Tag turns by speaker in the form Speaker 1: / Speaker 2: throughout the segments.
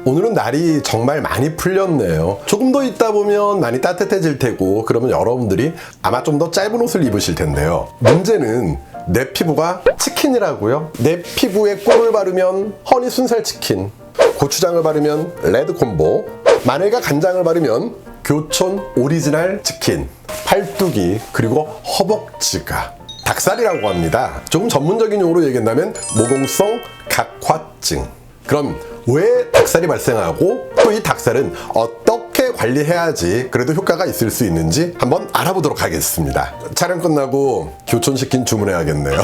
Speaker 1: 오늘은 날이 정말 많이 풀렸네요. 조금 더 있다 보면 많이 따뜻해질 테고 그러면 여러분들이 아마 좀 더 짧은 옷을 입으실 텐데요. 문제는 내 피부가 치킨이라고요? 내 피부에 꿀을 바르면 허니 순살 치킨, 고추장을 바르면 레드 콤보, 마늘과 간장을 바르면 교촌 오리지널 치킨, 팔뚝이 그리고 허벅지가 닭살이라고 합니다. 조금 전문적인 용어로 얘기한다면 모공성 각화증. 그럼 왜 닭살이 발생하고 또 이 닭살은 어떻게 관리해야지 그래도 효과가 있을 수 있는지 한번 알아보도록 하겠습니다. 촬영 끝나고 교촌치킨 주문해야겠네요.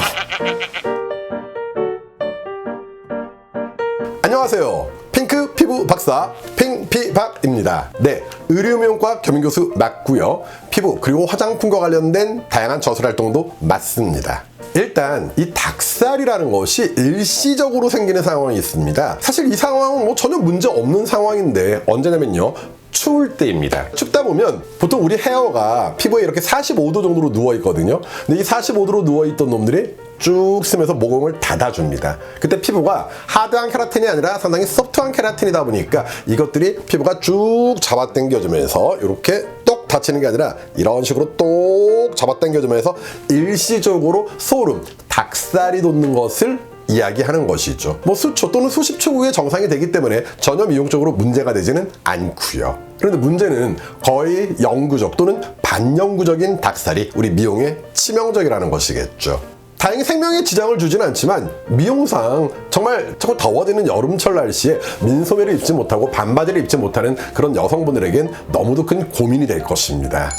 Speaker 1: 안녕하세요. 핑크 피부 박사 핑피박입니다. 네, 의료미용과 겸임교수 맞고요. 피부 그리고 화장품과 관련된 다양한 저술 활동도 맞습니다. 일단 이 닭살이라는 것이 일시적으로 생기는 상황이 있습니다. 사실 이 상황은 전혀 문제 없는 상황인데 언제냐면요, 추울 때입니다. 춥다 보면 보통 우리 헤어가 피부에 이렇게 45도 정도로 누워 있거든요. 근데 이 45도로 누워 있던 놈들이 쭉 쓰면서 모공을 닫아줍니다. 그때 피부가 하드한 케라틴이 아니라 상당히 소프트한 케라틴이다 보니까 이것들이 피부가 쭉 잡아당겨주면서 이렇게 똑 닫히는 게 아니라 이런 식으로 똑 잡아당겨주면서 일시적으로 소름, 닭살이 돋는 것을 이야기하는 것이죠. 수초 또는 수십 초 후에 정상이 되기 때문에 전혀 미용적으로 문제가 되지는 않고요. 그런데 문제는 거의 영구적 또는 반영구적인 닭살이 우리 미용에 치명적이라는 것이겠죠. 다행히 생명에 지장을 주진 않지만 미용상 정말 더워지는 여름철 날씨에 민소매를 입지 못하고 반바지를 입지 못하는 그런 여성분들에겐 너무도 큰 고민이 될 것입니다.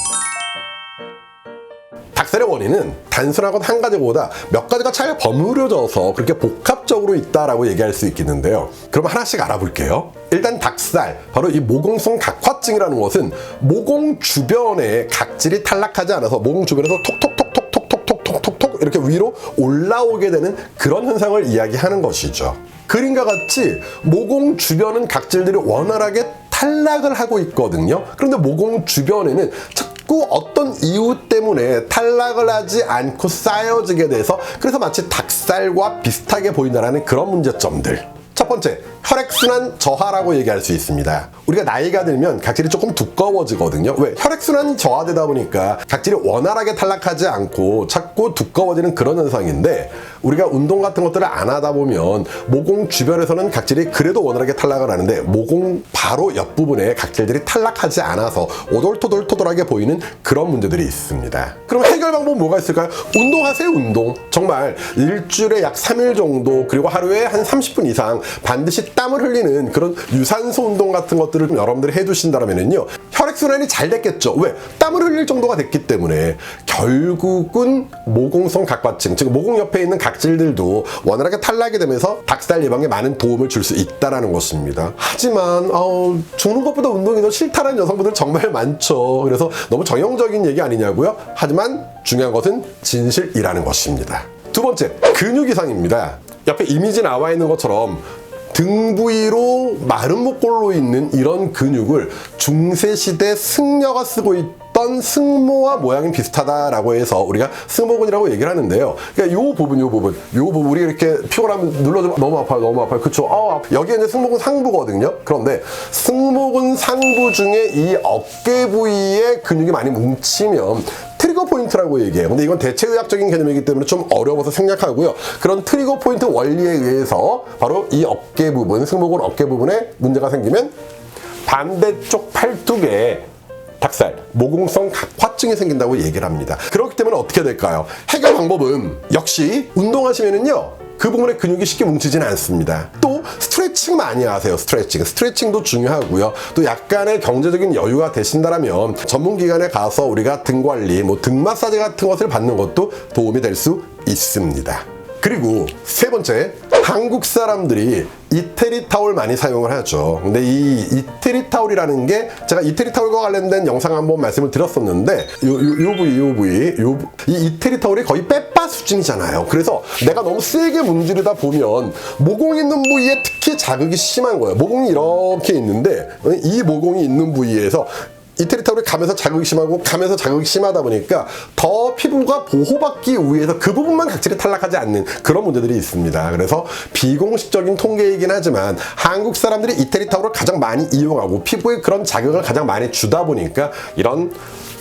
Speaker 1: 닭살의 원인은 단순하건 한 가지보다 몇 가지가 잘 버무려져서 그렇게 복합적으로 있다라고 얘기할 수 있겠는데요. 그럼 하나씩 알아볼게요. 일단 닭살, 바로 이 모공성 각화증이라는 것은 모공 주변에 각질이 탈락하지 않아서 모공 주변에서 톡톡톡톡톡톡톡톡톡 이렇게 위로 올라오게 되는 그런 현상을 이야기하는 것이죠. 그림과 같이 모공 주변은 각질들이 원활하게 탈락을 하고 있거든요. 그런데 모공 주변에는 자꾸 어떤 이유 때문에 탈락을 하지 않고 쌓여지게 돼서 그래서 마치 닭살과 비슷하게 보인다는 그런 문제점들. 첫 번째, 혈액순환 저하라고 얘기할 수 있습니다. 우리가 나이가 들면 각질이 조금 두꺼워지거든요. 왜? 혈액순환이 저하되다 보니까 각질이 원활하게 탈락하지 않고 자꾸 두꺼워지는 그런 현상인데, 우리가 운동 같은 것들을 안 하다 보면 모공 주변에서는 각질이 그래도 원활하게 탈락을 하는데 모공 바로 옆부분에 각질들이 탈락하지 않아서 오돌토돌토돌하게 보이는 그런 문제들이 있습니다. 그럼 해결 방법은 뭐가 있을까요? 운동하세요, 운동. 정말 일주일에 약 3일 정도, 그리고 하루에 한 30분 이상 반드시 땀을 흘리는 그런 유산소 운동 같은 것들을 좀 여러분들이 해두신다면요, 혈액순환이 잘 됐겠죠. 왜? 땀을 흘릴 정도가 됐기 때문에 결국은 모공성 각화증, 즉 모공 옆에 있는 각질들도 원활하게 탈락이 되면서 닭살 예방에 많은 도움을 줄 수 있다는 것입니다. 하지만 죽는 것보다 운동이 더 싫다는 여성분들 정말 많죠. 그래서 너무 정형적인 얘기 아니냐고요? 하지만 중요한 것은 진실이라는 것입니다. 두 번째, 근육 이상입니다. 옆에 이미지 나와 있는 것처럼 등 부위로 마른 목골로 있는 이런 근육을 중세시대 승려가 쓰고 있던 승모와 모양이 비슷하다라고 해서 우리가 승모근이라고 얘기를 하는데요. 그러니까 요 부분 우리 이렇게 피곤하면 눌러주면 너무 아파요. 그쵸? 여기에 이제 승모근 상부거든요. 그런데 승모근 상부 중에 이 어깨 부위에 근육이 많이 뭉치면 트리거 포인트라고 얘기해요. 근데 이건 대체의학적인 개념이기 때문에 좀 어려워서 생략하고요. 그런 트리거 포인트 원리에 의해서 바로 이 어깨 부분, 승모근 어깨 부분에 문제가 생기면 반대쪽 팔뚝에 닭살, 모공성 각화증이 생긴다고 얘기를 합니다. 그렇기 때문에 어떻게 될까요? 해결 방법은 역시 운동하시면은요, 그 부분에 근육이 쉽게 뭉치지는 않습니다. 또 스트레칭 많이 하세요. 스트레칭도 중요하고요. 또 약간의 경제적인 여유가 되신다면 전문기관에 가서 우리가 등 관리, 등 마사지 같은 것을 받는 것도 도움이 될 수 있습니다. 그리고 세 번째, 한국 사람들이 이태리 타올 많이 사용을 하죠. 근데 이 이태리 타올이라는 게, 제가 이태리 타올과 관련된 영상 한번 말씀을 드렸었는데, 이 이태리 타올이 거의 빼빠 수준이잖아요. 그래서 내가 너무 세게 문지르다 보면 모공 있는 부위에 특히 자극이 심한 거예요. 모공이 이렇게 있는데 이 모공이 있는 부위에서 이태리타올이 가면서 자극이 심하고 가면서 자극이 심하다 보니까 더 피부가 보호받기 위해서 그 부분만 각질이 탈락하지 않는 그런 문제들이 있습니다. 그래서 비공식적인 통계이긴 하지만 한국 사람들이 이태리타올을 가장 많이 이용하고 피부에 그런 자극을 가장 많이 주다 보니까 이런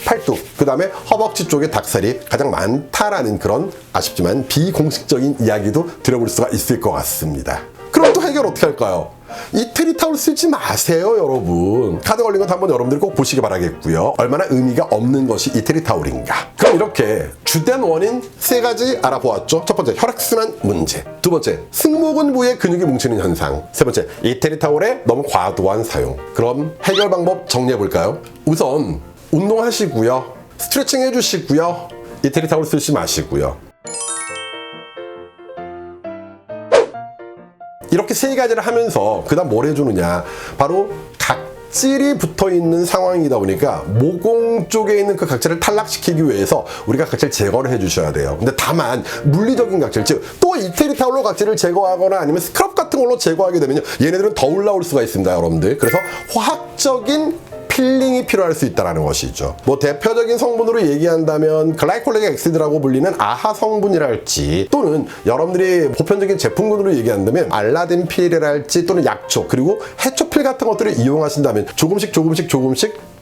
Speaker 1: 팔뚝, 그 다음에 허벅지 쪽에 닭살이 가장 많다라는 그런 아쉽지만 비공식적인 이야기도 들어볼 수가 있을 것 같습니다. 그럼 또 해결 어떻게 할까요? 이태리 타올 쓰지 마세요, 여러분. 카드 걸린 것 한번 여러분들이 꼭 보시기 바라겠고요. 얼마나 의미가 없는 것이 이태리 타올인가. 그럼 이렇게 주된 원인 3가지 알아보았죠. 첫 번째, 혈액순환 문제. 두 번째, 승모근 부위에 근육이 뭉치는 현상. 세 번째, 이태리 타올의 너무 과도한 사용. 그럼 해결 방법 정리해 볼까요? 우선 운동하시고요. 스트레칭 해주시고요. 이태리 타올 쓰지 마시고요. 이렇게 3가지를 하면서 그 다음 뭘 해주느냐, 바로 각질이 붙어있는 상황이다 보니까 모공 쪽에 있는 그 각질을 탈락시키기 위해서 우리가 각질 제거를 해주셔야 돼요. 근데 다만 물리적인 각질, 즉 또 이태리 타올로 각질을 제거하거나 아니면 스크럽 같은 걸로 제거하게 되면요, 얘네들은 더 올라올 수가 있습니다, 여러분들. 그래서 화학적인 필링이 필요할 수 있다는 것이죠. 뭐 대표적인 성분으로 얘기한다면 글라이콜릭 엑시드라고 불리는 아하 성분이랄지, 또는 여러분들이 보편적인 제품군으로 얘기한다면 알라딘 필이랄지, 또는 약초, 그리고 해초필 같은 것들을 이용하신다면 조금씩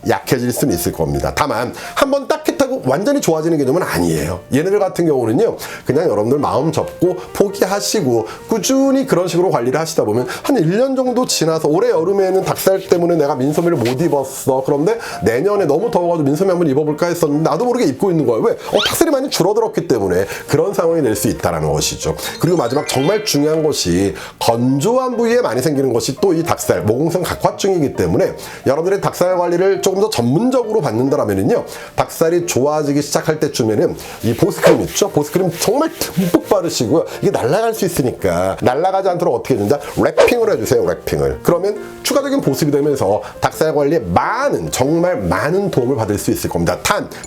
Speaker 1: 약해질 수는 있을 겁니다. 다만 한번 딱 했다고 완전히 좋아지는 개념은 아니에요. 얘네들 같은 경우는요, 그냥 여러분들 마음 접고 포기하시고 꾸준히 그런 식으로 관리를 하시다 보면 한 1년 정도 지나서, 올해 여름에는 닭살 때문에 내가 민소매를 못 입었어. 그런데 내년에 너무 더워가지고 민소매 한번 입어볼까 했었는데 나도 모르게 입고 있는 거예요. 왜? 닭살이 많이 줄어들었기 때문에 그런 상황이 될 수 있다는 것이죠. 그리고 마지막 정말 중요한 것이, 건조한 부위에 많이 생기는 것이 또 이 닭살, 모공성 각화증이기 때문에 여러분들의 닭살 관리를 조금 더 전문적으로 받는다라면요, 닭살이 좋아지기 시작할 때쯤에는 이 보습크림 있죠? 보습크림 정말 듬뿍 바르시고요. 이게 날아갈 수 있으니까 날아가지 않도록 어떻게 해준다? 랩핑을 해주세요, 랩핑을. 그러면 추가적인 보습이 되면서 닭살 관리에 정말 많은 도움을 받을 수 있을 겁니다.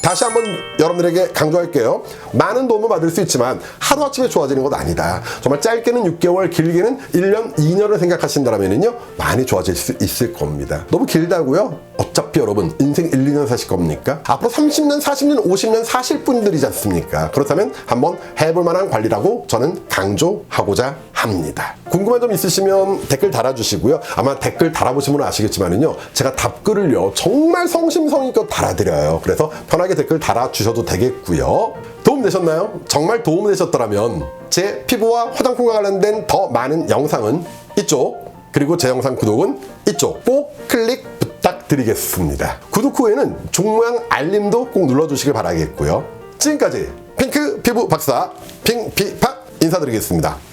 Speaker 1: 다시 한번 여러분들에게 강조할게요. 많은 도움을 받을 수 있지만 하루아침에 좋아지는 것 아니다. 정말 짧게는 6개월, 길게는 1년, 2년을 생각하신다면요, 많이 좋아질 수 있을 겁니다. 너무 길다고요? 어차피 여러분 인생 1, 2년 사실 겁니까? 앞으로 30년, 40년, 50년 사실 분들이지 않습니까? 그렇다면 한번 해볼 만한 관리라고 저는 강조하고자 합니다. 궁금한 점 있으시면 댓글 달아주시고요. 아마 댓글 달아보시면 아시겠지만요, 제가 답글을요 정말 성심성의껏 달아드려요. 그래서 편하게 댓글 달아주셔도 되겠고요. 도움 되셨나요? 정말 도움 되셨더라면 제 피부와 화장품과 관련된 더 많은 영상은 이쪽, 그리고 제 영상 구독은 이쪽 꼭 클릭 부탁드리겠습니다. 구독 후에는 종모양 알림도 꼭 눌러주시길 바라겠고요. 지금까지 핑크 피부 박사 핑피팍 인사드리겠습니다.